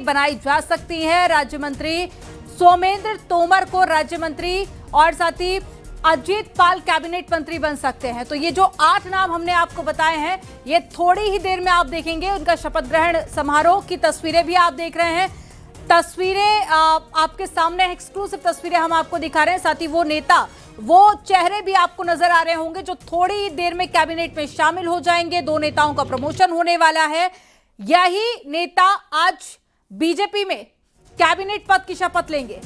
बनाई जा सकती है। राज्य मंत्री सोमेंद्र तोमर को राज्य मंत्री और साथ ही अजीत पाल कैबिनेट मंत्री बन सकते हैं। तो ये जो 8 नाम हमने आपको बताए हैं, ये थोड़ी ही देर में आप देखेंगे। उनका शपथ ग्रहण समारोह की तस्वीरें भी आप देख रहे हैं। तस्वीरें आपके सामने एक्सक्लूसिव तस्वीरें हम आपको दिखा रहे हैं। साथ ही वो नेता, वो चेहरे भी आपको नजर आ रहे होंगे जो थोड़ी ही देर में कैबिनेट में शामिल हो जाएंगे। 2 नेताओं का प्रमोशन होने वाला है। यही नेता आज बीजेपी में कैबिनेट पद की शपथ लेंगे।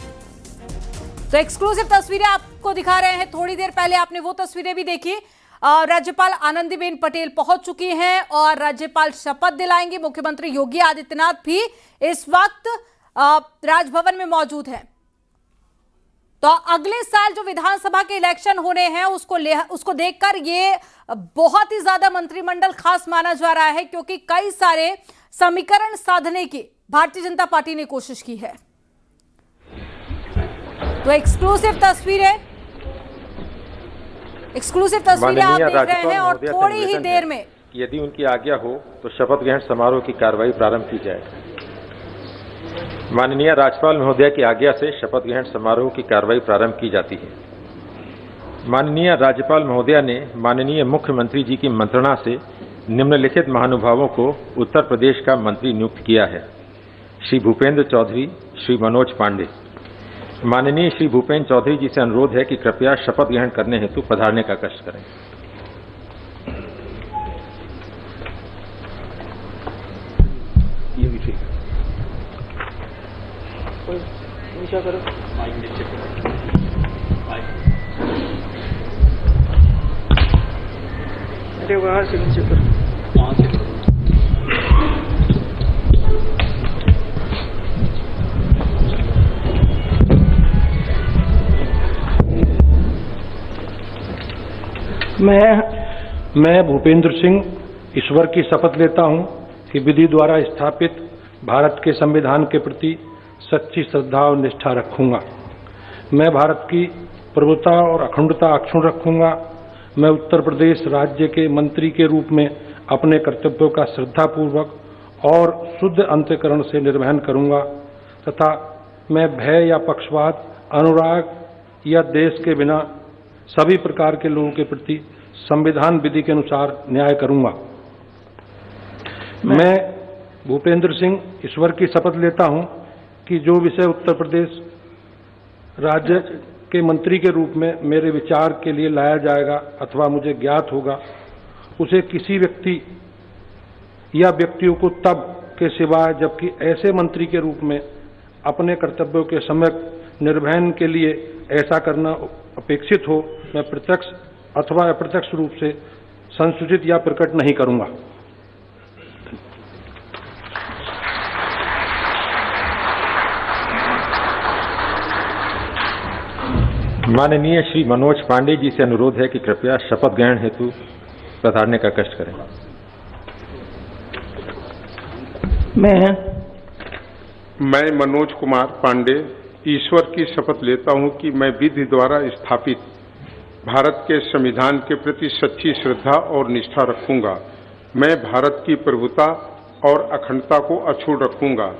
तो एक्सक्लूसिव तस्वीरें आपको दिखा रहे हैं। थोड़ी देर पहले आपने वो तस्वीरें भी देखी। राज्यपाल आनंदीबेन पटेल पहुंच चुकी हैं और राज्यपाल शपथ दिलाएंगे। मुख्यमंत्री योगी आदित्यनाथ भी इस वक्त राजभवन में मौजूद हैं। तो अगले साल जो विधानसभा के इलेक्शन होने हैं उसको देखकर ये बहुत ही ज्यादा मंत्रिमंडल खास माना जा रहा है, क्योंकि कई सारे समीकरण साधने की भारतीय जनता पार्टी ने कोशिश की है। तो एक्सक्लूसिव तस्वीरें आप देख रहे हैं और थोड़ी ही देर में यदि उनकी आज्ञा हो तो शपथ ग्रहण समारोह की कार्रवाई प्रारंभ की जाए। माननीय राज्यपाल महोदया की आज्ञा से शपथ ग्रहण समारोह की कार्रवाई प्रारंभ की जाती है। माननीय राज्यपाल महोदया ने माननीय मुख्यमंत्री जी की मंत्रणा से निम्नलिखित महानुभावों को उत्तर प्रदेश का मंत्री नियुक्त किया है। श्री भूपेंद्र चौधरी, श्री मनोज पांडे। माननीय श्री भूपेंद्र चौधरी जी से अनुरोध है कि कृपया शपथ ग्रहण करने हेतु पधारने का कष्ट करें। ये भी ठीक है। करो अरे वहां से नीचे करो, वहां से करो। मैं भूपेंद्र सिंह ईश्वर की शपथ लेता हूं कि विधि द्वारा स्थापित भारत के संविधान के प्रति सच्ची श्रद्धा और निष्ठा रखूंगा। मैं भारत की प्रभुता और अखंडता अक्षुण्ण रखूंगा। मैं उत्तर प्रदेश राज्य के मंत्री के रूप में अपने कर्तव्यों का श्रद्धापूर्वक और शुद्ध अंतःकरण से निर्वहन करूंगा तथा मैं भय या पक्षपात, अनुराग या देश के बिना सभी प्रकार के लोगों के प्रति संविधान विधि के अनुसार न्याय करूंगा। मैं भूपेंद्र सिंह ईश्वर की शपथ लेता हूं कि जो विषय उत्तर प्रदेश राज्य के मंत्री के रूप में मेरे विचार के लिए लाया जाएगा अथवा मुझे ज्ञात होगा, उसे किसी व्यक्ति या व्यक्तियों को तब के सिवाय जबकि ऐसे मंत्री के रूप में अपने कर्तव्यों के सम्यक निर्वहन के लिए ऐसा करना अपेक्षित हो, मैं प्रत्यक्ष अथवा अप्रत्यक्ष रूप से संसूचित या प्रकट नहीं करूंगा। माननीय श्री मनोज पांडे जी से अनुरोध है कि कृपया शपथ ग्रहण हेतु पधारने का कष्ट करें। मैं मनोज कुमार पांडे ईश्वर की शपथ लेता हूं कि मैं विधि द्वारा स्थापित भारत के संविधान के प्रति सच्ची श्रद्धा और निष्ठा रखूंगा। मैं भारत की प्रभुता और अखंडता को अक्षुण्ण रखूंगा।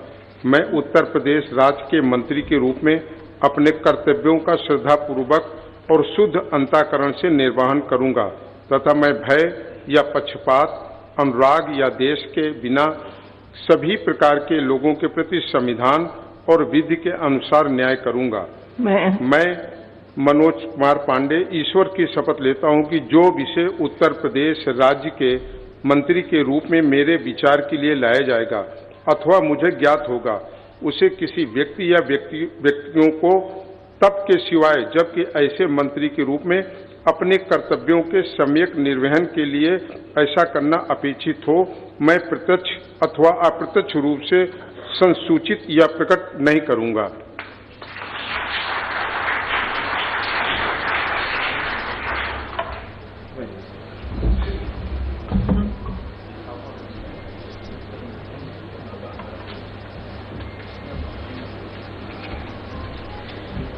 मैं उत्तर प्रदेश राज्य के मंत्री के रूप में अपने कर्तव्यों का श्रद्धापूर्वक और शुद्ध अंतःकरण से निर्वहन करूंगा तथा मैं भय या पक्षपात, अनुराग या देश के बिना सभी प्रकार के लोगों के प्रति संविधान और विधि के अनुसार न्याय करूंगा। मैं मनोज कुमार पांडे ईश्वर की शपथ लेता हूं कि जो विषय उत्तर प्रदेश राज्य के मंत्री के रूप में मेरे विचार के लिए लाया जाएगा अथवा मुझे ज्ञात होगा, उसे किसी व्यक्ति या व्यक्तियों को तब के सिवाय जबकि ऐसे मंत्री के रूप में अपने कर्तव्यों के सम्यक निर्वहन के लिए ऐसा करना अपेक्षित हो, मैं प्रत्यक्ष अथवा अप्रत्यक्ष रूप से संसूचित या प्रकट नहीं करूंगा।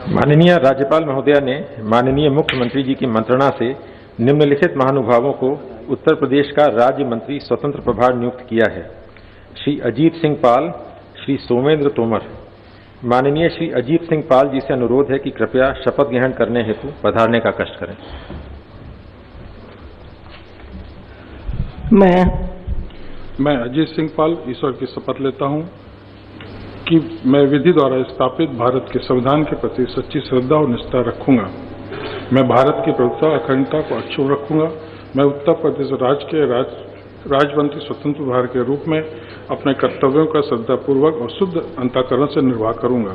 माननीय राज्यपाल महोदया ने माननीय मुख्यमंत्री जी की मंत्रणा से निम्नलिखित महानुभावों को उत्तर प्रदेश का राज्य मंत्री स्वतंत्र प्रभार नियुक्त किया है। श्री अजीत सिंह पाल, श्री सोमेंद्र तोमर, माननीय श्री अजीत सिंह पाल जी से अनुरोध है कि कृपया शपथ ग्रहण करने हेतु पधारने का कष्ट करें। मैं अजीत सिंह पाल ईश्वर की शपथ लेता हूं कि मैं विधि द्वारा स्थापित भारत के संविधान के प्रति सच्ची श्रद्धा और निष्ठा रखूंगा। मैं भारत की प्रभुता अखंडता को अक्षुण्ण रखूंगा। मैं उत्तर प्रदेश राज्य के राज्यमंत्री स्वतंत्र प्रभार के रूप में अपने कर्तव्यों का श्रद्धापूर्वक और शुद्ध अंतःकरण से निर्वाह करूंगा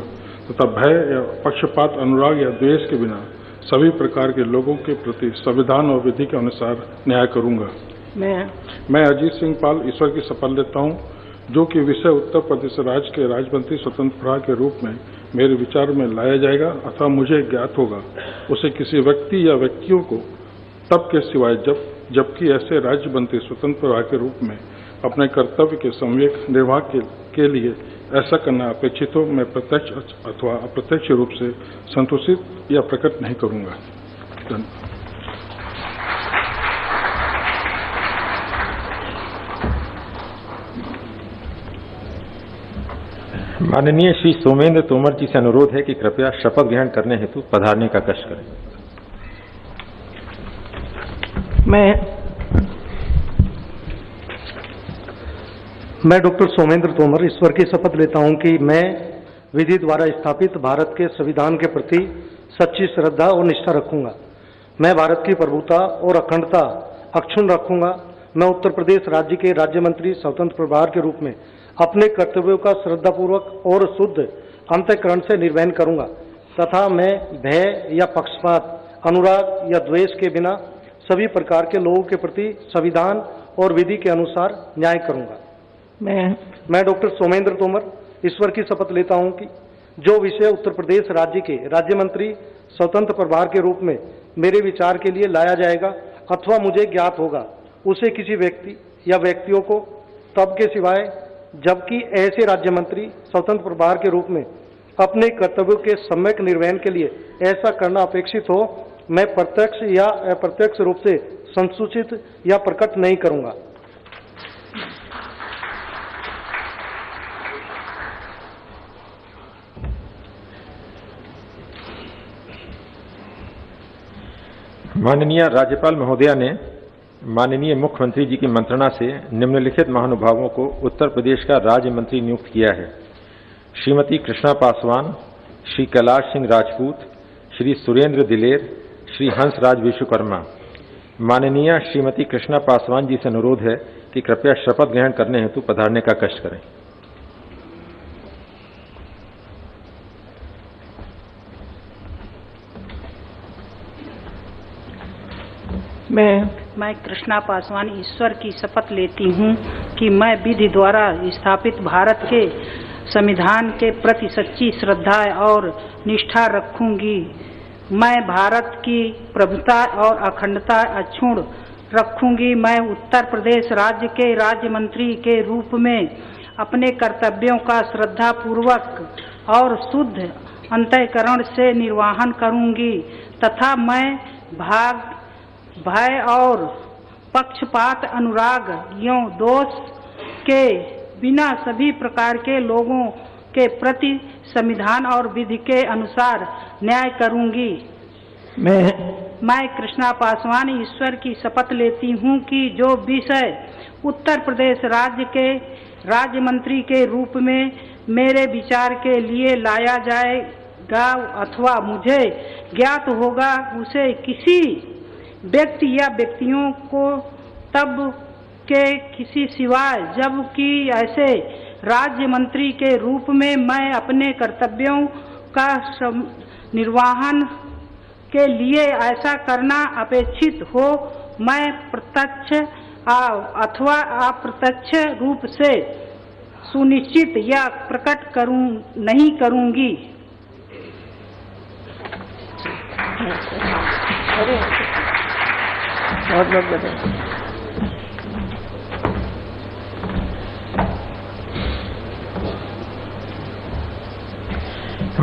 तथा भय या पक्षपात, अनुराग या द्वेष के बिना सभी प्रकार के लोगों के प्रति संविधान और विधि के अनुसार न्याय करूंगा। मैं अजीत सिंह पाल ईश्वर की शपथ लेता हूं, जो कि विषय उत्तर प्रदेश राज्य के राज्यमंत्री स्वतंत्र प्रभार के रूप में मेरे विचार में लाया जाएगा अथवा मुझे ज्ञात होगा, उसे किसी व्यक्ति या व्यक्तियों को तब के सिवाय जबकि ऐसे राज्य मंत्री स्वतंत्र प्रभार के रूप में अपने कर्तव्य के सम्यक निर्वाह के लिए ऐसा करना अपेक्षित हो, मैं प्रत्यक्ष अथवा अप्रत्यक्ष रूप से संतोषित या प्रकट नहीं करूंगा। धन्यवाद। माननीय श्री सोमेंद्र तोमर जी से अनुरोध है कि कृपया शपथ ग्रहण करने हेतु पधारने का कष्ट करें। मैं डॉक्टर सोमेंद्र तोमर ईश्वर की शपथ लेता हूं कि मैं विधि द्वारा स्थापित भारत के संविधान के प्रति सच्ची श्रद्धा और निष्ठा रखूंगा। मैं भारत की प्रभुता और अखंडता अक्षुण्ण रखूंगा। मैं उत्तर प्रदेश राज्य के राज्य मंत्री स्वतंत्र प्रभार के रूप में अपने कर्तव्यों का श्रद्धापूर्वक और शुद्ध अंतःकरण से निर्वहन करूंगा तथा मैं भय या पक्षपात, अनुराग या द्वेष के बिना सभी प्रकार के लोगों के प्रति संविधान और विधि के अनुसार न्याय करूंगा। मैं डॉक्टर सोमेंद्र तोमर ईश्वर की शपथ लेता हूं कि जो विषय उत्तर प्रदेश राज्य के राज्य मंत्री स्वतंत्र प्रभार के रूप में मेरे विचार के लिए लाया जाएगा अथवा मुझे ज्ञात होगा, उसे किसी व्यक्ति या व्यक्तियों को तब के सिवाय जबकि ऐसे राज्य मंत्री स्वतंत्र प्रभार के रूप में अपने कर्तव्यों के सम्यक निर्वहन के लिए ऐसा करना अपेक्षित हो, मैं प्रत्यक्ष या अप्रत्यक्ष रूप से संसूचित या प्रकट नहीं करूंगा। माननीय राज्यपाल महोदया ने माननीय मुख्यमंत्री जी की मंत्रणा से निम्नलिखित महानुभावों को उत्तर प्रदेश का राज्य मंत्री नियुक्त किया है। श्रीमती कृष्णा पासवान, श्री कैलाश सिंह राजपूत, श्री सुरेंद्र दिलेर, श्री हंसराज विश्वकर्मा। माननीय श्रीमती कृष्णा पासवान जी से अनुरोध है कि कृपया शपथ ग्रहण करने हेतु पधारने का कष्ट करें। मैं कृष्णा पासवान ईश्वर की शपथ लेती हूँ कि मैं विधि द्वारा स्थापित भारत के संविधान के प्रति सच्ची श्रद्धा और निष्ठा रखूंगी। मैं भारत की प्रभुता और अखंडता अक्षुण्ण रखूंगी। मैं उत्तर प्रदेश राज्य के राज्य मंत्री के रूप में अपने कर्तव्यों का श्रद्धापूर्वक और शुद्ध अंतःकरण से निर्वहन करूंगी तथा मैं भय और पक्षपात, अनुराग या दोष के बिना सभी प्रकार के लोगों के प्रति संविधान और विधि के अनुसार न्याय करूंगी। मैं कृष्णा पासवान ईश्वर की शपथ लेती हूं कि जो विषय उत्तर प्रदेश राज्य के राज्य मंत्री के रूप में मेरे विचार के लिए लाया जाएगा अथवा मुझे ज्ञात होगा, उसे किसी व्यक्ति या व्यक्तियों को तब के किसी सिवाय जबकि ऐसे राज्य मंत्री के रूप में मैं अपने कर्तव्यों का निर्वहन के लिए ऐसा करना अपेक्षित हो, मैं प्रत्यक्ष अथवा अप्रत्यक्ष रूप से सुनिश्चित या प्रकट नहीं करूंगी। बहुत बधाई।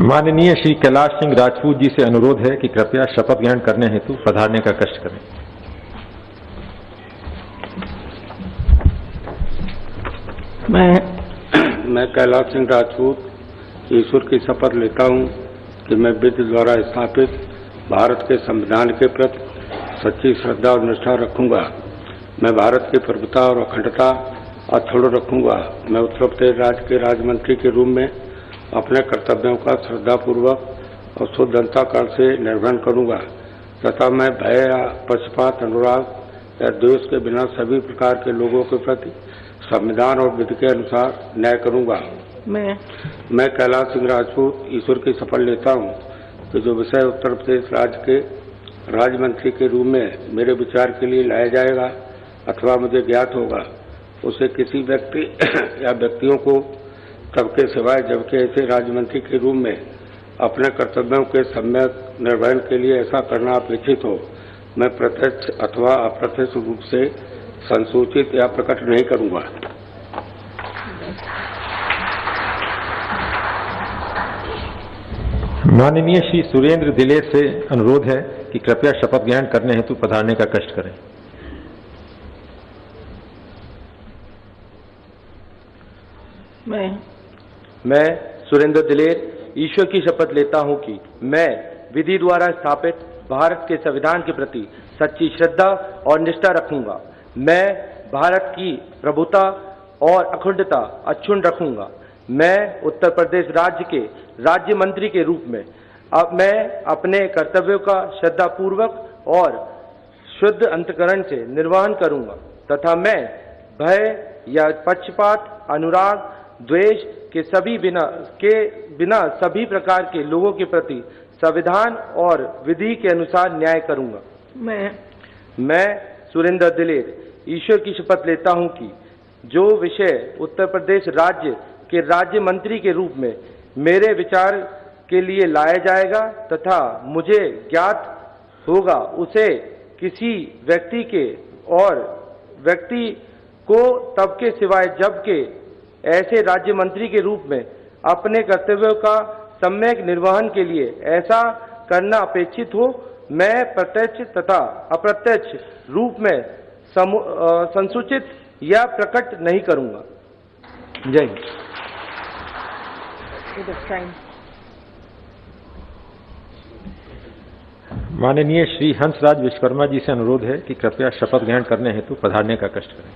माननीय श्री कैलाश सिंह राजपूत जी से अनुरोध है कि कृपया शपथ ग्रहण करने हेतु पधारने का कष्ट करें। मैं कैलाश सिंह राजपूत ईश्वर की शपथ लेता हूं कि मैं विधि द्वारा स्थापित भारत के संविधान के प्रति सच्ची श्रद्धा और निष्ठा रखूंगा। मैं भारत की प्रभुता और अखंडता अक्षुण्ण रखूंगा। मैं उत्तर प्रदेश राज्य के राज्य मंत्री के रूप में अपने कर्तव्यों का श्रद्धापूर्वक और शुद्ध अंतःकरण से निर्वहन करूंगा तथा मैं भय या पक्षपात, अनुराग या द्वेष के बिना सभी प्रकार के लोगों के प्रति संविधान और विधि के अनुसार न्याय करूंगा। मैं कैलाश सिंह राजपूत ईश्वर की शपथ लेता हूं कि जो विषय उत्तर प्रदेश राज्य के राज्य मंत्री के रूप में मेरे विचार के लिए लाया जाएगा अथवा मुझे ज्ञात होगा, उसे किसी व्यक्ति या व्यक्तियों को तब के सिवाय जबकि ऐसे राज्य मंत्री के रूप में अपने कर्तव्यों के सम्यक निर्वहन के लिए ऐसा करना अपेक्षित हो, मैं प्रत्यक्ष अथवा अप्रत्यक्ष रूप से संसूचित या प्रकट नहीं करूंगा। माननीय श्री सुरेंद्र दिलेर से अनुरोध है कि कृपया शपथ ग्रहण करने हेतु पधारने का कष्ट करें। मैं सुरेंद्र दिलेर ईश्वर की शपथ लेता हूं कि मैं विधि द्वारा स्थापित भारत के संविधान के प्रति सच्ची श्रद्धा और निष्ठा रखूंगा। मैं भारत की प्रभुता और अखंडता अक्षुण्ण रखूंगा। मैं उत्तर प्रदेश राज्य के राज्य मंत्री के रूप में मैं अपने कर्तव्यों का श्रद्धापूर्वक और शुद्ध अंतःकरण से निर्वहन करूंगा तथा मैं भय या पक्षपात, अनुराग, द्वेष के बिना सभी प्रकार के लोगों के प्रति संविधान और विधि के अनुसार न्याय करूंगा। मैं सुरेंद्र दिलेर ईश्वर की शपथ लेता हूं कि जो विषय उत्तर प्रदेश राज्य के राज्य मंत्री के रूप में मेरे विचार के लिए लाया जाएगा तथा मुझे ज्ञात होगा, उसे किसी व्यक्ति को तब के सिवाय जबकि ऐसे राज्य मंत्री के रूप में अपने कर्तव्यों का सम्यक निर्वहन के लिए ऐसा करना अपेक्षित हो, मैं प्रत्यक्ष तथा अप्रत्यक्ष रूप में संसूचित या प्रकट नहीं करूंगा। जय हिंद। माननीय श्री हंसराज विश्वकर्मा जी से अनुरोध है कि कृपया शपथ ग्रहण करने हेतु पधारने का कष्ट करें।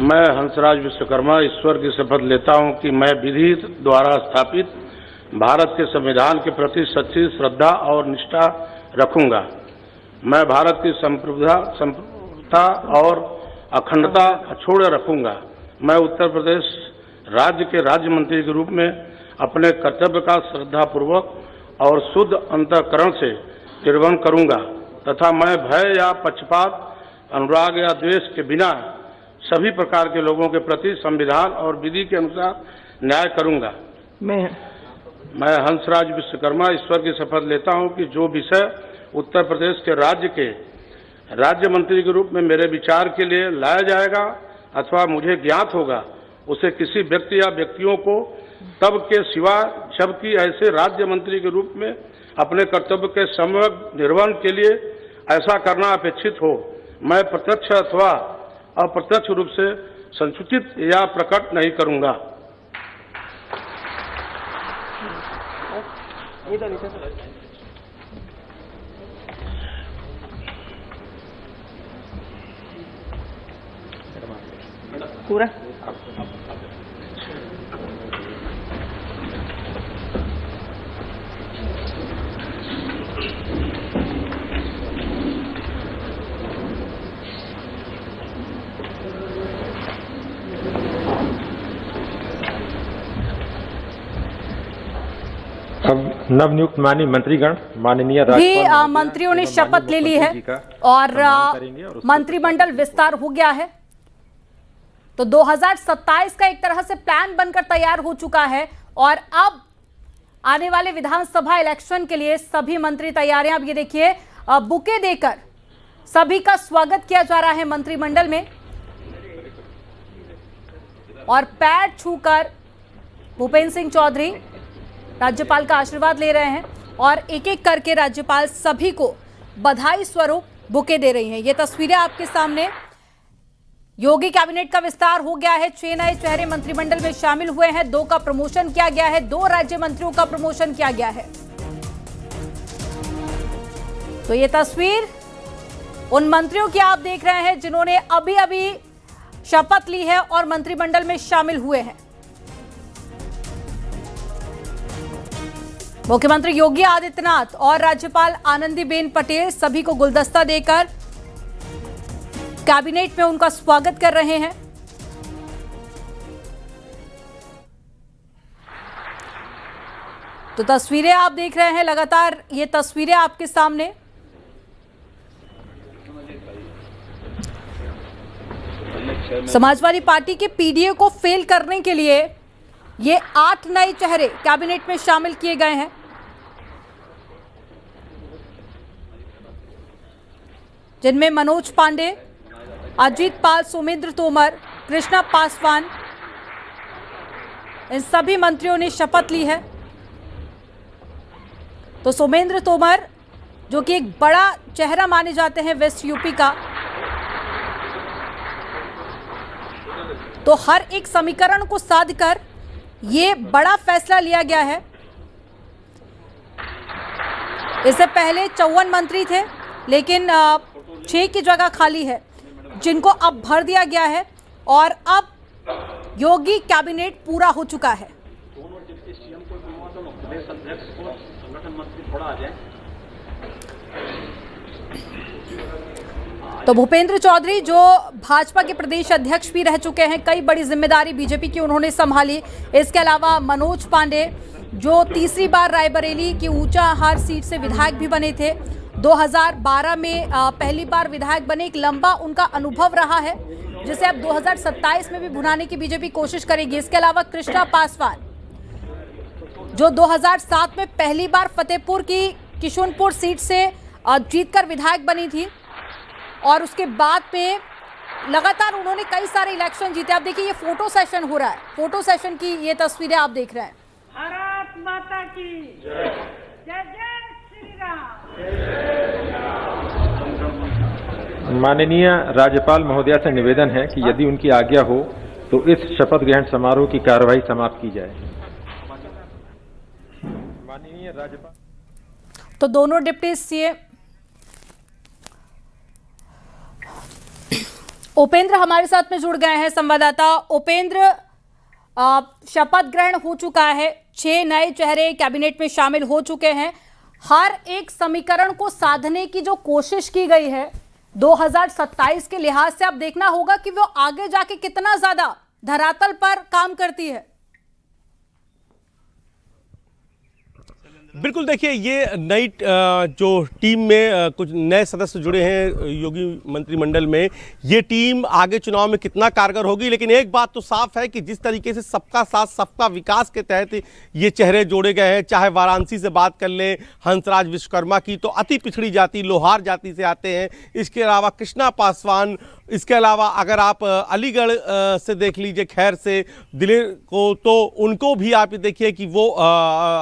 मैं हंसराज विश्वकर्मा ईश्वर की शपथ लेता हूं कि मैं विधि द्वारा स्थापित भारत के संविधान के प्रति सच्ची श्रद्धा और निष्ठा रखूंगा। मैं भारत की संप्रभुता और अखंडता अक्षुण्ण रखूंगा। मैं उत्तर प्रदेश राज्य के राज्य मंत्री के रूप में अपने कर्तव्य का श्रद्धापूर्वक और शुद्ध अंतःकरण से निर्वहन करूंगा तथा मैं भय या पक्षपात, अनुराग या द्वेष के बिना सभी प्रकार के लोगों के प्रति संविधान और विधि के अनुसार न्याय करूंगा। मैं हंसराज विश्वकर्मा ईश्वर की शपथ लेता हूं कि जो विषय उत्तर प्रदेश के राज्य मंत्री के रूप में मेरे विचार के लिए लाया जाएगा अथवा मुझे ज्ञात होगा, उसे किसी व्यक्ति या व्यक्तियों को तब के सिवा जबकि ऐसे राज्य मंत्री के रूप में अपने कर्तव्य के सम्यक निर्वहन के लिए ऐसा करना अपेक्षित हो, मैं प्रत्यक्ष अथवा अप्रत्यक्ष रूप से संसूचित या प्रकट नहीं करूंगा। पूरा अब नवनियुक्त माननीय मंत्रीगण माननीय भी मंत्रियों ने शपथ ले ली है और मंत्रिमंडल विस्तार हो गया है। तो 2027 का एक तरह से प्लान बनकर तैयार हो चुका है और अब आने वाले विधानसभा इलेक्शन के लिए सभी मंत्री तैयारियां, अब ये देखिए बुके देकर सभी का स्वागत किया जा रहा है मंत्रिमंडल में और पैर छूकर भूपेंद्र सिंह चौधरी राज्यपाल का आशीर्वाद ले रहे हैं और एक एक करके राज्यपाल सभी को बधाई स्वरूप बुके दे रही हैं। ये तस्वीरें आपके सामने। योगी कैबिनेट का विस्तार हो गया है, 6 नए चेहरे मंत्रिमंडल में शामिल हुए हैं, 2 का प्रमोशन किया गया है, 2 राज्य मंत्रियों का प्रमोशन किया गया है। तो ये तस्वीर उन मंत्रियों की आप देख रहे हैं जिन्होंने अभी अभी शपथ ली है और मंत्रिमंडल में शामिल हुए हैं। मुख्यमंत्री योगी आदित्यनाथ और राज्यपाल आनंदीबेन पटेल सभी को गुलदस्ता देकर कैबिनेट में उनका स्वागत कर रहे हैं। तो तस्वीरें आप देख रहे हैं, लगातार ये तस्वीरें आपके सामने। समाजवादी पार्टी के पीडीए को फेल करने के लिए ये 8 नए चेहरे कैबिनेट में शामिल किए गए हैं। जिनमें मनोज पांडे, अजीत पाल, सोमेंद्र तोमर, कृष्णा पासवान, इन सभी मंत्रियों ने शपथ ली है। तो सोमेंद्र तोमर जो कि एक बड़ा चेहरा माने जाते हैं वेस्ट यूपी का, तो हर एक समीकरण को साधकर ये बड़ा फैसला लिया गया है। इससे पहले 54 मंत्री थे, लेकिन 6 की जगह खाली है, जिनको अब भर दिया गया है और अब योगी कैबिनेट पूरा हो चुका है। तो भूपेंद्र चौधरी जो भाजपा के प्रदेश अध्यक्ष भी रह चुके हैं, कई बड़ी जिम्मेदारी बीजेपी की उन्होंने संभाली। इसके अलावा मनोज पांडे जो तीसरी बार रायबरेली की ऊंचाहार सीट से विधायक भी बने थे, 2012 में पहली बार विधायक बने, एक लंबा उनका अनुभव रहा है जिसे अब 2027 में भी भुनाने की बीजेपी कोशिश करेगी। इसके अलावा कृष्णा पासवान जो 2007 में पहली बार फतेहपुर की किशुनपुर सीट से जीतकर विधायक बनी थी और उसके बाद में लगातार उन्होंने कई सारे इलेक्शन जीते। आप देखिए ये फोटो सेशन हो रहा है, फोटो सेशन की ये तस्वीरें आप देख रहे हैं। भारत माता की जय, जय जय श्री राम। माननीय राज्यपाल महोदया से निवेदन है कि यदि उनकी आज्ञा हो तो इस शपथ ग्रहण समारोह की कार्यवाही समाप्त की जाए। माननीय राज्यपाल। तो दोनों डिप्टी सीएम उपेंद्र हमारे साथ में जुड़ गए हैं, संवाददाता उपेंद्र। शपथ ग्रहण हो चुका है, 6 नए चेहरे कैबिनेट में शामिल हो चुके हैं। हर एक समीकरण को साधने की जो कोशिश की गई है 2027 के लिहाज से, अब देखना होगा कि वो आगे जाके कितना ज्यादा धरातल पर काम करती है। बिल्कुल, देखिए ये नई जो टीम में कुछ नए सदस्य जुड़े हैं योगी मंत्रिमंडल में, ये टीम आगे चुनाव में कितना कारगर होगी। लेकिन एक बात तो साफ है कि जिस तरीके से सबका साथ सबका विकास के तहत ये चेहरे जोड़े गए हैं, चाहे वाराणसी से बात कर लें हंसराज विश्वकर्मा की, तो अति पिछड़ी जाति लोहार जाति से आते हैं। इसके अलावा कृष्णा पासवान, इसके अलावा अगर आप अलीगढ़ से देख लीजिए, खैर से दिलेर को, तो उनको भी आप देखिए कि वो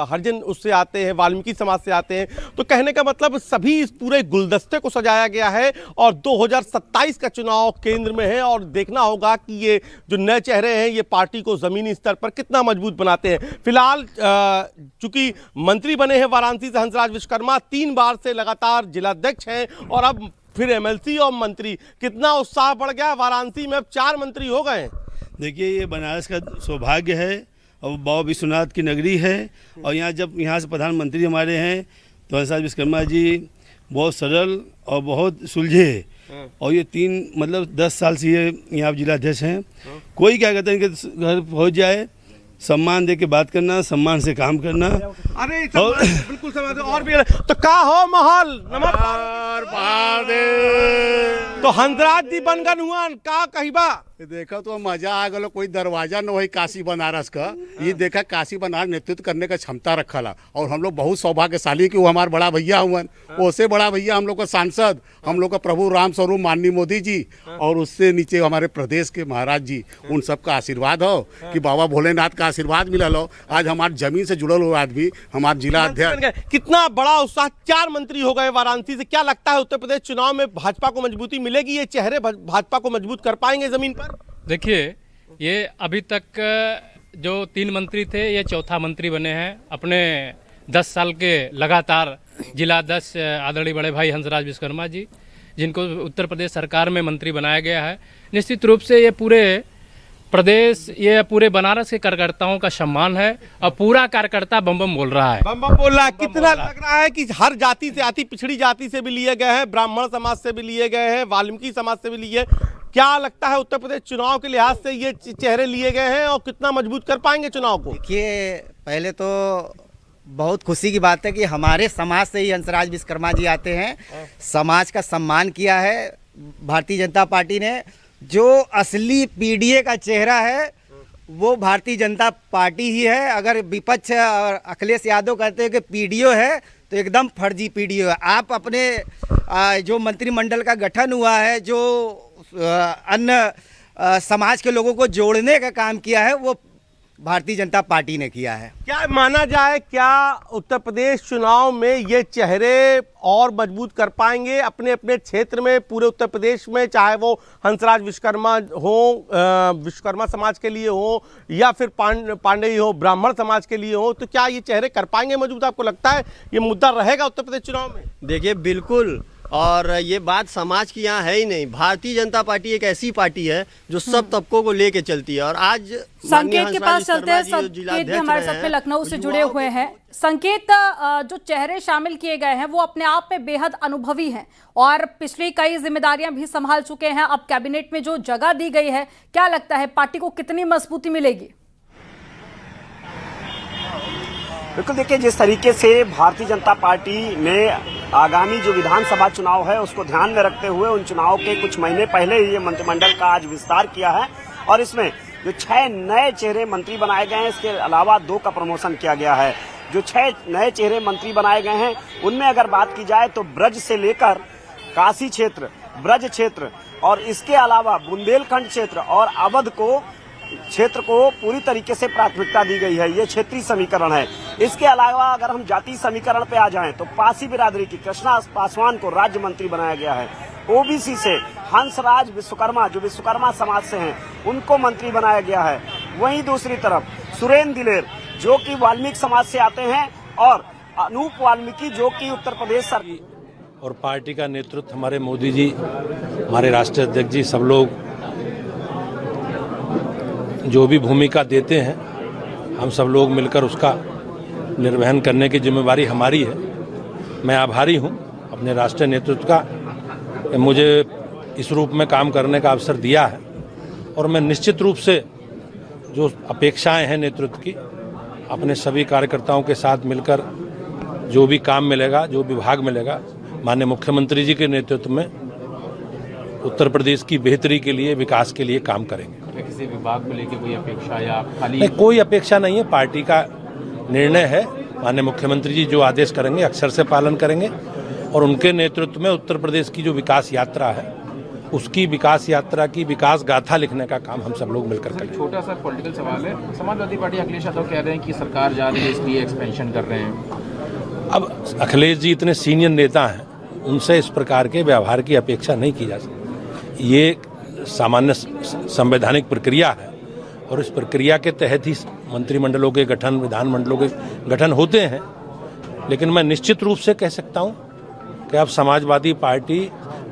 हरिजन उससे आते हैं, वाल्मीकि समाज से आते हैं। तो कहने का मतलब सभी इस पूरे गुलदस्ते को सजाया गया है और 2027 का चुनाव केंद्र में है और देखना होगा कि ये जो नए चेहरे हैं ये पार्टी को जमीनी स्तर पर कितना मजबूत बनाते हैं। फिलहाल चूंकि मंत्री बने हैं वाराणसी से हंसराज विश्वकर्मा, 3 बार से लगातार जिलाध्यक्ष हैं और अब फिर एमएलसी और मंत्री, कितना उत्साह बढ़ गया। वाराणसी में अब 4 मंत्री हो गए हैं। देखिए ये बनारस का सौभाग्य है और बाबा विश्वनाथ की नगरी है और यहाँ जब यहाँ से प्रधानमंत्री हमारे हैं तो हंसराज विश्वकर्मा जी बहुत सरल और बहुत सुलझे हैं और ये 3 10 साल से ये यहाँ जिलाध्यक्ष हैं। कोई क्या कहते हैं कि घर पहुँच जाए, सम्मान दे के बात करना, सम्मान से काम करना। अरे बिल्कुल समझ। और भी तो का हो माहौल। नमस्कार। तो हंसराज जी बनगन हुआ का कहिबा देखा तो मजा आ गलो, कोई दरवाजा न वही काशी बनारस का। ये देखा काशी बनारस नेतृत्व करने का क्षमता रखा ला, और हम लोग बहुत सौभाग्यशाली कि वो हमारे बड़ा भैया हुआ, उससे बड़ा भैया हम लोग का सांसद, हम लोग का प्रभु राम स्वरूप माननीय मोदी जी, और उससे नीचे हमारे प्रदेश के महाराज जी, उन सबका आशीर्वाद हो कि बाबा भोलेनाथ का आशीर्वाद मिला लो। आज हमारे जमीन से जुड़ल हो आदमी, हमारे जिला अध्यक्ष। कितना बड़ा उत्साह, 4 मंत्री हो गए वाराणसी से। क्या लगता है उत्तर प्रदेश चुनाव में भाजपा को मजबूती मिलेगी? ये चेहरे भाजपा को मजबूत कर पाएंगे जमीन पर? देखिए, ये अभी तक जो 3 मंत्री थे, ये चौथा मंत्री बने हैं अपने 10 साल के लगातार जिला अध्यक्ष आदरणीय बड़े भाई हंसराज विश्वकर्मा जी, जिनको उत्तर प्रदेश सरकार में मंत्री बनाया गया है। निश्चित रूप से ये पूरे प्रदेश, ये पूरे बनारस के कार्यकर्ताओं का सम्मान है, और पूरा कार्यकर्ता बम बम बोल रहा है। बम बम बोल रहा है। कितना लग रहा है कि हर जाति से, अति पिछड़ी जाति से भी लिए गए हैं, ब्राह्मण समाज से भी लिए गए हैं, वाल्मीकि समाज से भी लिए। क्या लगता है उत्तर प्रदेश चुनाव के लिहाज से ये चेहरे लिए गए हैं, और कितना मजबूत कर पाएंगे चुनाव को? देखिए, पहले तो बहुत खुशी की बात है कि हमारे समाज से ही हंसराज विश्वकर्मा जी आते हैं। समाज का सम्मान किया है भारतीय जनता पार्टी ने। जो असली पीडीए का चेहरा है वो भारतीय जनता पार्टी ही है। अगर विपक्ष और अखिलेश यादव कहते हैं कि पीडीओ है, तो एकदम फर्जी पीडीओ है। आप अपने जो मंत्रिमंडल का गठन हुआ है, जो अन्य समाज के लोगों को जोड़ने का काम किया है, वो भारतीय जनता पार्टी ने किया है। क्या माना जाए, क्या उत्तर प्रदेश चुनाव में ये चेहरे और मजबूत कर पाएंगे अपने अपने क्षेत्र में, पूरे उत्तर प्रदेश में, चाहे वो हंसराज विश्वकर्मा हो, विश्वकर्मा समाज के लिए हो, या फिर पांडे हो, ब्राह्मण समाज के लिए हो? तो क्या ये चेहरे कर पाएंगे मजबूत? आपको लगता है ये मुद्दा रहेगा उत्तर प्रदेश चुनाव में? देखिए, बिल्कुल, और ये बात समाज की यहाँ है ही नहीं। भारतीय जनता पार्टी एक ऐसी पार्टी है जो सब तबकों को लेके चलती है। और आज संकेत के पास चलते हैं। संकेत भी हमारे साथ में लखनऊ से जुड़े हुए हैं। संकेत, जो चेहरे शामिल किए गए हैं वो अपने आप में बेहद अनुभवी हैं, और पिछली कई जिम्मेदारियां भी संभाल चुके हैं। अब कैबिनेट में जो जगह दी गई है, क्या लगता है पार्टी को कितनी मजबूती मिलेगी? बिल्कुल, देखिए, जिस तरीके से भारतीय जनता पार्टी ने आगामी जो विधानसभा चुनाव है उसको ध्यान में रखते हुए उन चुनाव के कुछ महीने पहले ही ये मंत्रिमंडल का आज विस्तार किया है, और इसमें जो 6 नए चेहरे मंत्री बनाए गए हैं, इसके अलावा 2 का प्रमोशन किया गया है। जो 6 नए चेहरे मंत्री बनाए गए हैं उनमें अगर बात की जाए तो ब्रज से लेकर काशी क्षेत्र, ब्रज क्षेत्र, और इसके अलावा बुंदेलखंड क्षेत्र और अवध को क्षेत्र को पूरी तरीके से प्राथमिकता दी गई है। ये क्षेत्रीय समीकरण है। इसके अलावा अगर हम जातीय समीकरण पे आ जाएं तो पासी बिरादरी की कृष्णा पासवान को राज्य मंत्री बनाया गया है। ओबीसी से हंसराज विश्वकर्मा, जो विश्वकर्मा समाज से हैं, उनको मंत्री बनाया गया है। वहीं दूसरी तरफ सुरेंद्र दिलेर, जो कि वाल्मीकि समाज से आते हैं, और अनूप वाल्मीकि, जो कि उत्तर प्रदेश सरकार और पार्टी का नेतृत्व हमारे मोदी जी, हमारे राष्ट्रीय अध्यक्ष जी, सब लोग जो भी भूमिका देते हैं, हम सब लोग मिलकर उसका निर्वहन करने की जिम्मेवारी हमारी है। मैं आभारी हूं अपने राष्ट्रीय नेतृत्व का, मुझे इस रूप में काम करने का अवसर दिया है, और मैं निश्चित रूप से जो अपेक्षाएं हैं नेतृत्व की, अपने सभी कार्यकर्ताओं के साथ मिलकर जो भी काम मिलेगा, जो विभाग मिलेगा, माननीय मुख्यमंत्री जी के नेतृत्व में उत्तर प्रदेश की बेहतरी के लिए, विकास के लिए काम करेंगे। किसी विभाग को लेकर कोई अपेक्षा या खाली? नहीं, कोई अपेक्षा नहीं है। पार्टी का निर्णय है, माननीय मुख्यमंत्री जी जो आदेश करेंगे अक्षर से पालन करेंगे, और उनके नेतृत्व में उत्तर प्रदेश की जो विकास यात्रा है, उसकी विकास यात्रा की विकास गाथा लिखने का काम हम सब लोग मिलकर करेंगे। छोटा सा पॉलिटिकल सवाल है, समाजवादी पार्टी अखिलेश यादव कह रहे हैं कि सरकार जा रही है इसलिए एक्सपेंशन कर रहे हैं। अब अखिलेश जी इतने सीनियर नेता हैं, उनसे इस प्रकार के व्यवहार की अपेक्षा नहीं की जा सकती। ये सामान्य संवैधानिक प्रक्रिया है, और इस प्रक्रिया के तहत ही मंत्रिमंडलों के गठन, विधानमंडलों के गठन होते हैं। लेकिन मैं निश्चित रूप से कह सकता हूं कि अब समाजवादी पार्टी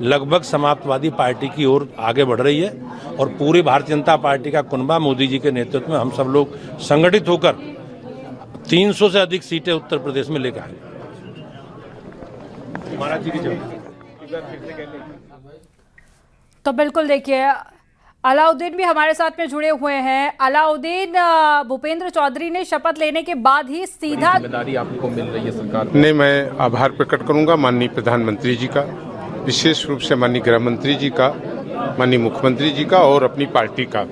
लगभग समाप्तवादी पार्टी की ओर आगे बढ़ रही है, और पूरी भारतीय जनता पार्टी का कुनबा मोदी जी के नेतृत्व में हम सब लोग संगठित होकर 300 से अधिक सीटें उत्तर प्रदेश में लेकर आए। महाराज जी की तो बिल्कुल, देखिए, अलाउद्दीन भी हमारे साथ में जुड़े हुए हैं। अलाउद्दीन, भूपेंद्र चौधरी ने शपथ लेने के बाद ही सीधा जिम्मेदारी आपको मिल रही है सरकार? नहीं, मैं आभार प्रकट करूंगा माननीय प्रधानमंत्री जी का, विशेष रूप से माननीय गृह मंत्री जी का, माननीय मुख्यमंत्री जी का और अपनी पार्टी का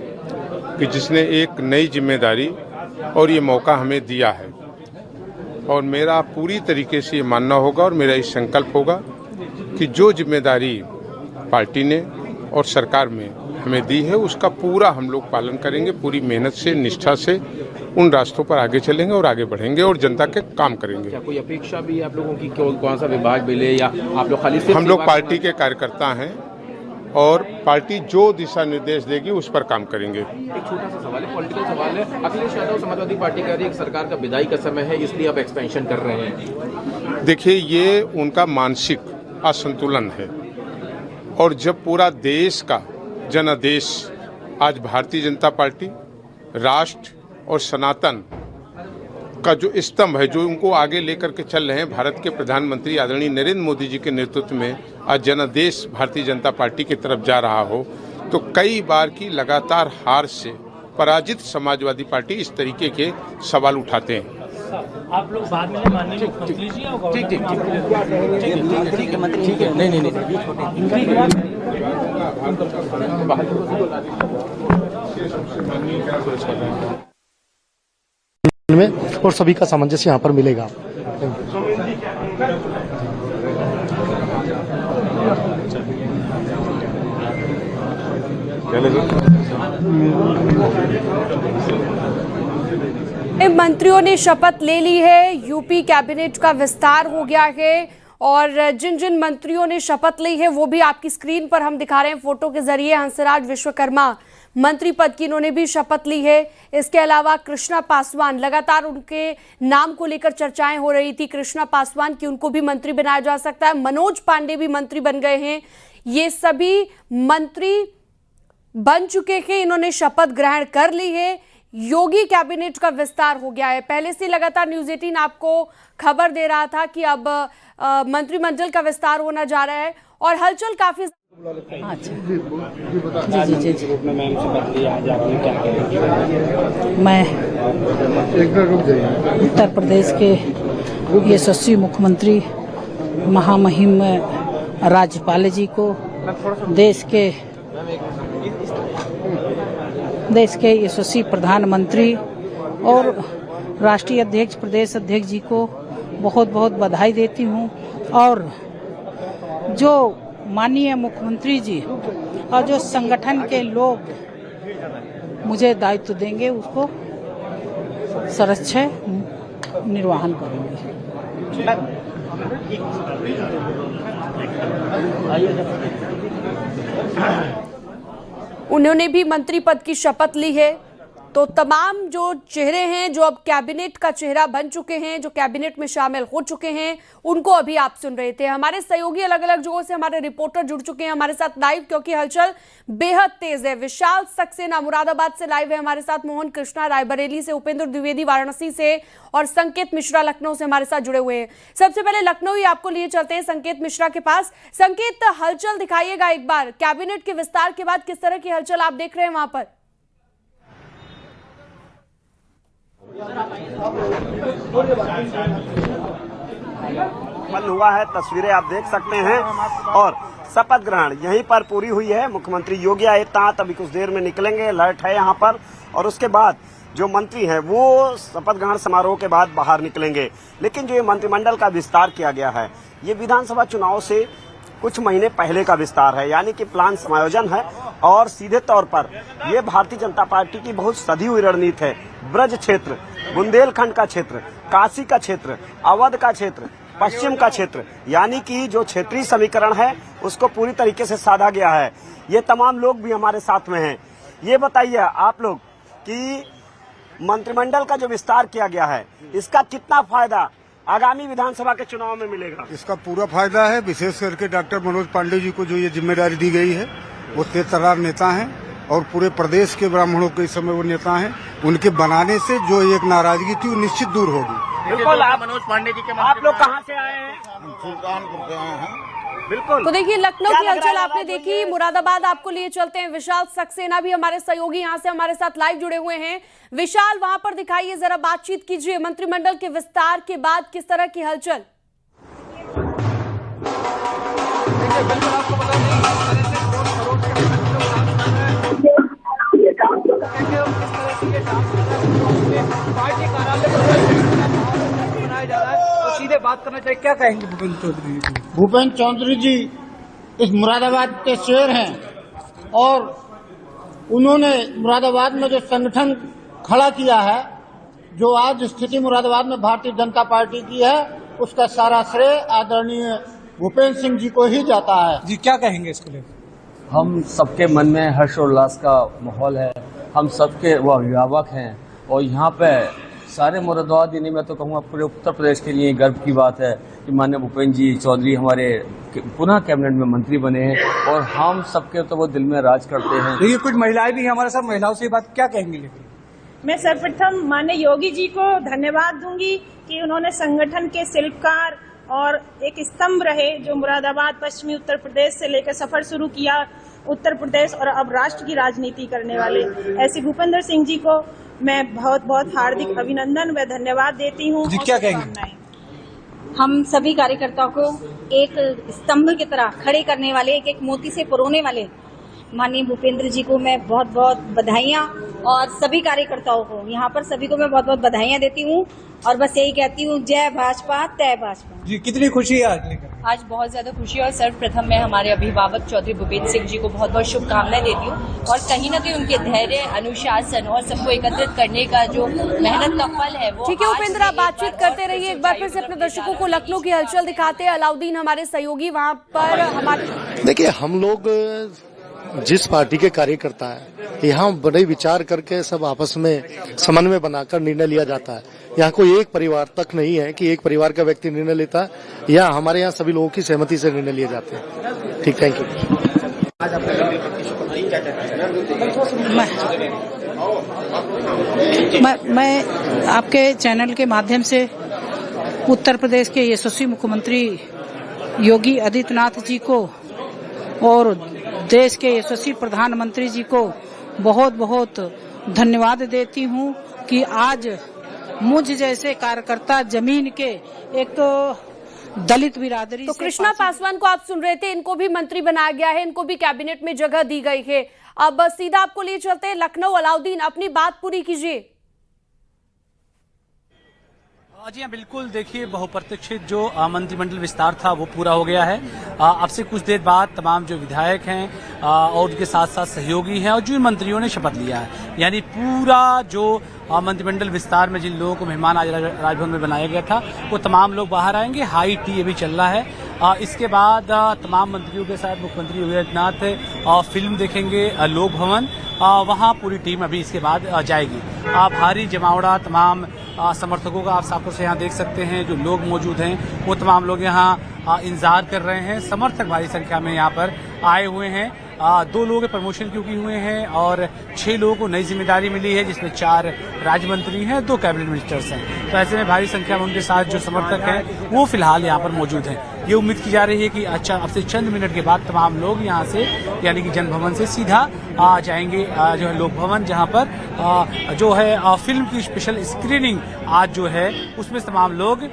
कि जिसने एक नई जिम्मेदारी और ये मौका हमें दिया है। और मेरा पूरी तरीके से ये मानना होगा और मेरा ये संकल्प होगा कि जो जिम्मेदारी पार्टी ने और सरकार में हमें दी है उसका पूरा हम लोग पालन करेंगे, पूरी मेहनत से, निष्ठा से उन रास्तों पर आगे चलेंगे और आगे बढ़ेंगे और जनता के काम करेंगे। क्या कोई अपेक्षा भी आप लोगों की कौन सा विभाग मिले या आप लोग खाली हम लोग पार्टी के कार्यकर्ता हैं और पार्टी जो दिशा निर्देश देगी उस पर काम करेंगे। एक छोटा सा सवाल है, पॉलिटिकल सवाल है। अखिलेश यादव समाजवादी पार्टी कह रही है कि सरकार का विदाई का समय है, इसलिए आप एक्सपेंशन कर रहे हैं। देखिए, ये उनका मानसिक असंतुलन है और जब पूरा देश का जनादेश आज भारतीय जनता पार्टी, राष्ट्र और सनातन का जो स्तंभ है, जो उनको आगे लेकर के चल रहे हैं, भारत के प्रधानमंत्री आदरणीय नरेंद्र मोदी जी के नेतृत्व में आज जनादेश भारतीय जनता पार्टी की तरफ जा रहा हो, तो कई बार की लगातार हार से पराजित समाजवादी पार्टी इस तरीके के सवाल उठाते हैं। आप लोग बाद में माननीय मुख्यमंत्री जी और ठीक है नहीं में और सभी का सामंजस्य यहाँ पर मिलेगा। मंत्रियों ने शपथ ले ली है, यूपी कैबिनेट का विस्तार हो गया है और जिन जिन मंत्रियों ने शपथ ली है वो भी आपकी स्क्रीन पर हम दिखा रहे हैं फोटो के जरिए। हंसराज विश्वकर्मा मंत्री पद की इन्होंने भी शपथ ली है। इसके अलावा कृष्णा पासवान, लगातार उनके नाम को लेकर चर्चाएं हो रही थी, कृष्णा पासवान की उनको भी मंत्री बनाया जा सकता है। मनोज पांडे भी मंत्री बन गए हैं। ये सभी मंत्री बन चुके हैं, इन्होंने शपथ ग्रहण कर ली है। योगी कैबिनेट का विस्तार हो गया है। पहले से लगातार न्यूज़ 18 आपको खबर दे रहा था कि अब मंत्रिमंडल का विस्तार होना जा रहा है और हलचल काफी। मैं उत्तर प्रदेश के यशस्वी मुख्यमंत्री महामहिम राज्यपाल जी को, देश के यशस्वी प्रधानमंत्री और राष्ट्रीय अध्यक्ष, प्रदेश अध्यक्ष जी को बहुत बहुत बधाई देती हूँ। और जो माननीय मुख्यमंत्री जी और जो संगठन के लोग मुझे दायित्व देंगे उसको सर्वश्रेष्ठ निर्वहन करूँगी। उन्होंने भी मंत्री पद की शपथ ली है। तो तमाम जो चेहरे हैं जो अब कैबिनेट का चेहरा बन चुके हैं, जो कैबिनेट में शामिल हो चुके हैं, उनको अभी आप सुन रहे थे। हमारे सहयोगी अलग अलग जगहों से हमारे रिपोर्टर जुड़ चुके हैं हमारे साथ लाइव, क्योंकि हलचल बेहद तेज है। विशाल सक्सेना मुरादाबाद से लाइव है हमारे साथ, मोहन कृष्णा रायबरेली से, उपेंद्र द्विवेदी वाराणसी से और संकेत मिश्रा लखनऊ से हमारे साथ जुड़े हुए हैं। सबसे पहले लखनऊ ही आपको लिए चलते हैं संकेत मिश्रा के पास। संकेत, हलचल दिखाइएगा एक बार, कैबिनेट के विस्तार के बाद किस तरह की हलचल आप देख रहे हैं वहां पर? बंद हुआ है, तस्वीरें आप देख सकते हैं और शपथ ग्रहण यहीं पर पूरी हुई है। मुख्यमंत्री योगी आदित्यनाथ अभी कुछ देर में निकलेंगे, अलर्ट है यहाँ पर, और उसके बाद जो मंत्री हैं वो शपथ ग्रहण समारोह के बाद बाहर निकलेंगे। लेकिन जो ये मंत्रिमंडल का विस्तार किया गया है, ये विधानसभा चुनाव से कुछ महीने पहले का विस्तार है, यानी कि प्लान समायोजन है और सीधे तौर पर ये भारतीय जनता पार्टी की बहुत सधी हुई रणनीति है। ब्रज क्षेत्र, बुंदेलखंड का क्षेत्र, काशी का क्षेत्र, अवध का क्षेत्र, पश्चिम का क्षेत्र, यानी कि जो क्षेत्रीय समीकरण है उसको पूरी तरीके से साधा गया है। ये तमाम लोग भी हमारे साथ में हैं। ये बताइए आप लोग कि मंत्रिमंडल का जो विस्तार किया गया है, इसका कितना फायदा आगामी विधानसभा के चुनाव में मिलेगा? इसका पूरा फायदा है, विशेष करके डॉक्टर मनोज पांडे जी को जो ये जिम्मेदारी दी गई है, वो तेज तर्रार नेता हैं और पूरे प्रदेश के ब्राह्मणों के इस समय वो नेता हैं। उनके बनाने से जो एक नाराजगी थी वो निश्चित दूर होगी। बिल्कुल। मनोज पांडे जी के आप लोग कहाँ से आए हैं? सुल्तानपुर से आए हैं। बिल्कुल। तो देखिए लखनऊ की हलचल आपने देखी, मुरादाबाद आपको लिए चलते हैं। विशाल सक्सेना भी हमारे सहयोगी यहाँ से हमारे साथ लाइव जुड़े हुए हैं। विशाल, वहां पर दिखाइए, जरा बातचीत कीजिए, मंत्रिमंडल के विस्तार के बाद किस तरह की हलचल? बिल्कुल आपको बता दें से बात करना चाहिए, क्या कहेंगे भूपेंद्र चौधरी जी? भूपेंद्र चौधरी जी इस मुरादाबाद के शेर हैं और उन्होंने मुरादाबाद में जो संगठन खड़ा किया है, जो आज स्थिति मुरादाबाद में भारतीय जनता पार्टी की है, उसका सारा श्रेय आदरणीय भूपेंद्र सिंह जी को ही जाता है। जी क्या कहेंगे इसको लेकर? हम सबके मन में हर्षोल्लास का माहौल है, हम सबके वो अभिभावक हैं और यहाँ पे सारे मुरादाबादी, मैं तो कहूँगा पूरे उत्तर प्रदेश के लिए गर्व की बात है कि माननीय भूपेंद्र जी चौधरी हमारे पुनः कैबिनेट में मंत्री बने हैं और हम सबके तो वो दिल में राज करते हैं। देखिए कुछ महिलाएं भी हैं हमारे साथ, महिलाओं से बात क्या कहेंगे? लेकिन मैं सर्वप्रथम माननीय योगी जी को धन्यवाद दूंगी कि उन्होंने संगठन के शिल्पकार और एक स्तंभ रहे, जो मुरादाबाद पश्चिमी उत्तर प्रदेश से लेकर सफर शुरू किया उत्तर प्रदेश और अब राष्ट्र की राजनीति करने वाले ऐसे भूपेंद्र सिंह जी को मैं बहुत बहुत हार्दिक अभिनंदन व धन्यवाद देती हूँ। जी क्या कहेंगे? हम सभी कार्यकर्ताओं को एक स्तंभ की तरह खड़े करने वाले, एक एक मोती से पिरोने वाले माननीय भूपेंद्र जी को मैं बहुत बहुत बधाइयाँ और सभी कार्यकर्ताओं को यहाँ पर सभी को मैं बहुत बहुत बधाइयाँ देती हूँ और बस यही कहती हूँ, जय भाजपा तय भाजपा। जी कितनी खुशी है आज लेकर? आज बहुत ज्यादा खुशी है और सर्वप्रथम मैं हमारे अभिभावक चौधरी भूपेंद्र सिंह जी को बहुत बहुत शुभकामनाएं देती हूँ और कहीं न कहीं उनके धैर्य, अनुशासन और सबको एकत्रित करने का जो मेहनत का फल है वो। ठीक है उपेंद्र, आप बातचीत करते रहिए। एक बार फिर से अपने दर्शकों को लखनऊ की हलचल दिखाते हैं। अलाउद्दीन हमारे सहयोगी वहाँ पर हमारे। देखिए हम लोग जिस पार्टी के कार्यकर्ता है, यहाँ बड़े विचार करके सब आपस में समन्वय बनाकर निर्णय लिया जाता है। यहाँ कोई एक परिवार तक नहीं है कि एक परिवार का व्यक्ति निर्णय लेता है, या हमारे यहाँ सभी लोगों की सहमति से निर्णय लिए जाते हैं। ठीक, थैंक यू। मैं आपके चैनल के माध्यम से उत्तर प्रदेश के यशस्वी मुख्यमंत्री योगी आदित्यनाथ जी को और देश के यशस्वी प्रधानमंत्री जी को बहुत बहुत धन्यवाद देती हूँ कि आज मुझ जैसे कार्यकर्ता जमीन के एक तो दलित बिरादरी। तो कृष्णा पासवान को आप सुन रहे थे, इनको भी मंत्री बनाया गया है, इनको भी कैबिनेट में जगह दी गई है। अब सीधा आपको लिए चलते हैं लखनऊ। अलाउद्दीन अपनी बात पूरी कीजिए। जी हाँ बिल्कुल, देखिए बहुप्रतीक्षित जो मंत्रिमंडल विस्तार था वो पूरा हो गया है। अब से कुछ देर बाद तमाम जो विधायक हैं और उनके साथ साथ सहयोगी हैं और जिन मंत्रियों ने शपथ लिया है, यानी पूरा जो मंत्रिमंडल विस्तार में जिन लोगों को मेहमान आज राजभवन में बनाया गया था वो तमाम लोग बाहर आएंगे। हाई टी अभी चल रहा है। इसके बाद तमाम मंत्रियों के साथ मुख्यमंत्री योगी आदित्यनाथ फिल्म देखेंगे लोक भवन, वहाँ पूरी टीम अभी इसके बाद जाएगी। भारी जमावड़ा तमाम समर्थकों का आप साफ से यहाँ देख सकते हैं। जो लोग मौजूद हैं वो तमाम लोग यहाँ इंतजार कर रहे हैं। समर्थक भारी संख्या में यहाँ पर आए हुए हैं। 2 लोगों के प्रमोशन क्योंकि हुए हैं और 6 लोगों को नई जिम्मेदारी मिली है, जिसमें 4 राज्य मंत्री हैं, 2 कैबिनेट मिनिस्टर्स हैं। तो ऐसे में भारी संख्या में उनके साथ जो समर्थक हैं वो फिलहाल यहाँ पर मौजूद हैं। ये उम्मीद की जा रही है कि अच्छा अब से चंद मिनट के बाद तमाम लोग यहाँ से यानी कि जन भवन से सीधा जाएंगे जो है लोक भवन, जहाँ पर जो है फिल्म की स्पेशल स्क्रीनिंग आज जो है उसमें तमाम लोग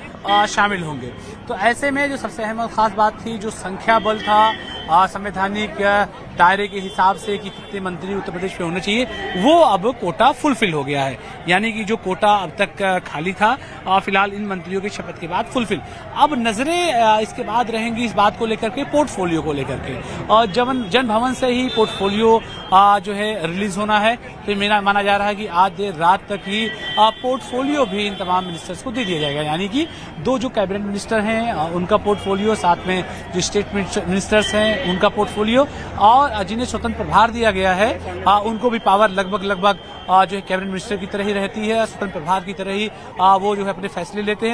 शामिल होंगे। तो ऐसे में जो सबसे अहम और खास बात थी, जो संख्या बल था संवैधानिक दायरे के हिसाब से कि कितने मंत्री उत्तर प्रदेश में होने चाहिए, वो अब कोटा फुलफिल हो गया है। यानी कि जो कोटा अब तक खाली था फिलहाल इन मंत्रियों की शपथ के बाद फुलफिल। अब नजरें इसके बाद रहेंगी इस बात को लेकर के, पोर्टफोलियो को लेकर के। और जन भवन से ही पोर्टफोलियो जो है रिलीज होना है। तो मेरा माना जा रहा है कि आज देर रात तक ही पोर्टफोलियो भी इन तमाम मिनिस्टर्स को दे दिया जाएगा। यानी कि 2 जो कैबिनेट मिनिस्टर हैं उनका पोर्टफोलियो, साथ में जो स्टेट मिनिस्टर्स हैं उनका पोर्टफोलियो, और जिन्हें स्वतंत्र प्रभार दिया गया है उनको भी पावर लगभग जो है कैबिनेट मिनिस्टर की तरह ही रहती है, स्वतंत्र प्रभार की तरह ही वो जो है अपने फैसले लेते हैं।